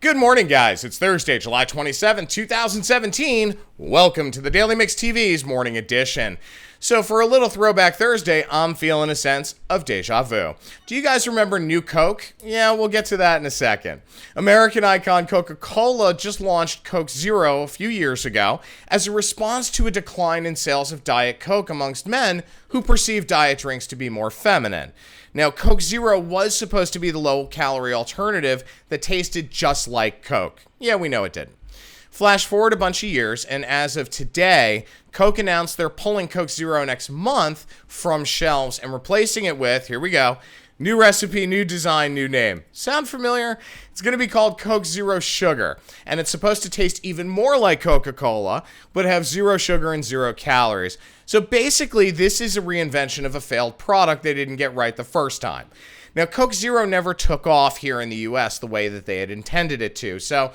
Good morning, guys. It's Thursday, July 27, 2017. Welcome to the Daily Mix TV's morning edition. So for a little Throwback Thursday, I'm feeling a sense of deja vu. Do you guys remember New Coke? Yeah, we'll get to that in a second. American icon Coca-Cola just launched Coke Zero a few years ago as a response to a decline in sales of Diet Coke amongst men who perceive diet drinks to be more feminine. Now, Coke Zero was supposed to be the low-calorie alternative that tasted just like Coke. Yeah, we know it didn't. Flash forward a bunch of years, and as of today, Coke announced they're pulling Coke Zero next month from shelves and replacing it with, here we go, new recipe, new design, new name. Sound familiar? It's going to be called Coke Zero Sugar, and it's supposed to taste even more like Coca-Cola, but have zero sugar and 0 calories. So basically, this is a reinvention of a failed product they didn't get right the first time. Now, Coke Zero never took off here in the US the way that they had intended it to, so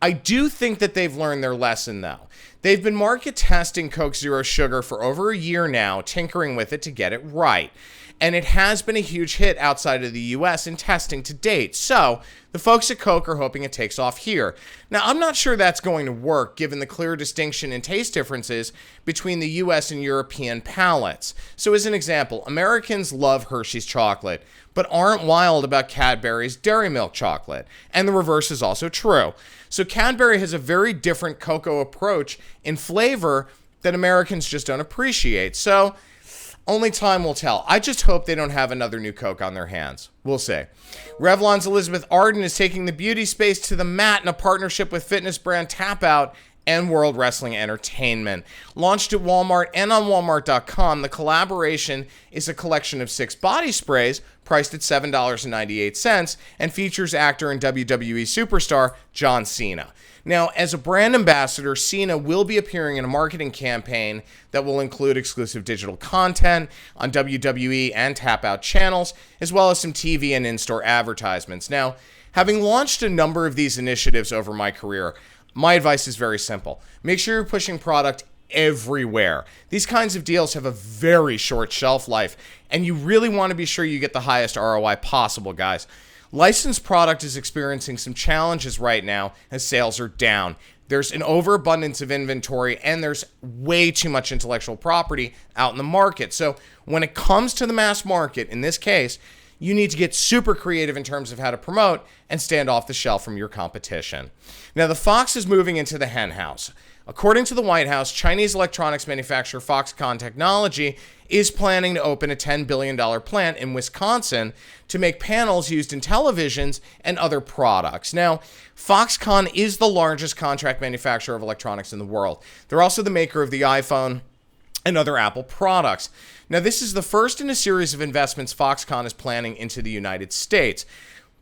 I do think that they've learned their lesson, though. They've been market testing Coke Zero Sugar for over a year now, tinkering with it to get it right. And it has been a huge hit outside of the US in testing to date. So the folks at Coke are hoping it takes off here. Now, I'm not sure that's going to work given the clear distinction in taste differences between the US and European palates. So as an example, Americans love Hershey's chocolate, but aren't wild about Cadbury's Dairy Milk chocolate. And the reverse is also true. So Cadbury has a very different cocoa approach in flavor that Americans just don't appreciate. So only time will tell. I just hope they don't have another new Coke on their hands. We'll see. Revlon's Elizabeth Arden is taking the beauty space to the mat in a partnership with fitness brand Tapout and World Wrestling Entertainment. Launched at Walmart and on Walmart.com, the collaboration is a collection of 6 body sprays priced at $7.98 and features actor and WWE superstar John Cena. Now, as a brand ambassador, Cena will be appearing in a marketing campaign that will include exclusive digital content on WWE and Tapout channels, as well as some TV and in-store advertisements. Now, having launched a number of these initiatives over my career, my advice is very simple. Make sure you're pushing product everywhere. These kinds of deals have a very short shelf life, and you really want to be sure you get the highest ROI possible, guys. Licensed product is experiencing some challenges right now as sales are down. There's an overabundance of inventory, and there's way too much intellectual property out in the market. So when it comes to the mass market, in this case, you need to get super creative in terms of how to promote and stand off the shelf from your competition. Now, the fox is moving into the hen house. According to the White House, Chinese electronics manufacturer Foxconn Technology is planning to open a $10 billion plant in Wisconsin to make panels used in televisions and other products. Now, Foxconn is the largest contract manufacturer of electronics in the world. They're also the maker of the iPhone and other Apple products. Now, this is the first in a series of investments Foxconn is planning into the United States.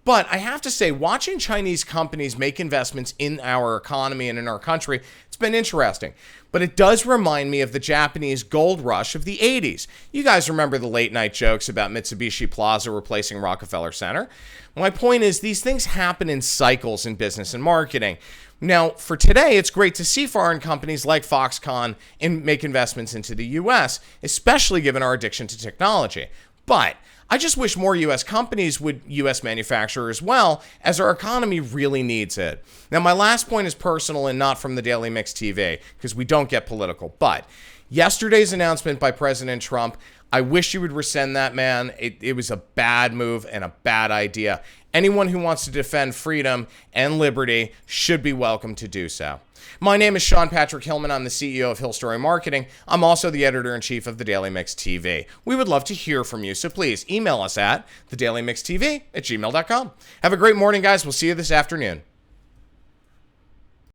But I have to say, watching Chinese companies make investments in our economy and in our country, it's been interesting. But it does remind me of the Japanese gold rush of the 80s. You guys remember the late night jokes about Mitsubishi Plaza replacing Rockefeller Center? My point is, these things happen in cycles in business and marketing. Now, for today, it's great to see foreign companies like Foxconn make investments into the U.S., especially given our addiction to technology. But I just wish more U.S. companies would U.S. manufacture as well, as our economy really needs it. Now, my last point is personal and not from the Daily Mix TV, because we don't get political. But yesterday's announcement by President Trump, I wish you would rescind that, man. It was a bad move and a bad idea. Anyone who wants to defend freedom and liberty should be welcome to do so. My name is Sean Patrick Hillman. I'm the CEO of Hill Story Marketing. I'm also the editor-in-chief of the Daily Mix TV. We would love to hear from you, so please email us at thedailymixtv@gmail.com. Have a great morning, guys. We'll see you this afternoon.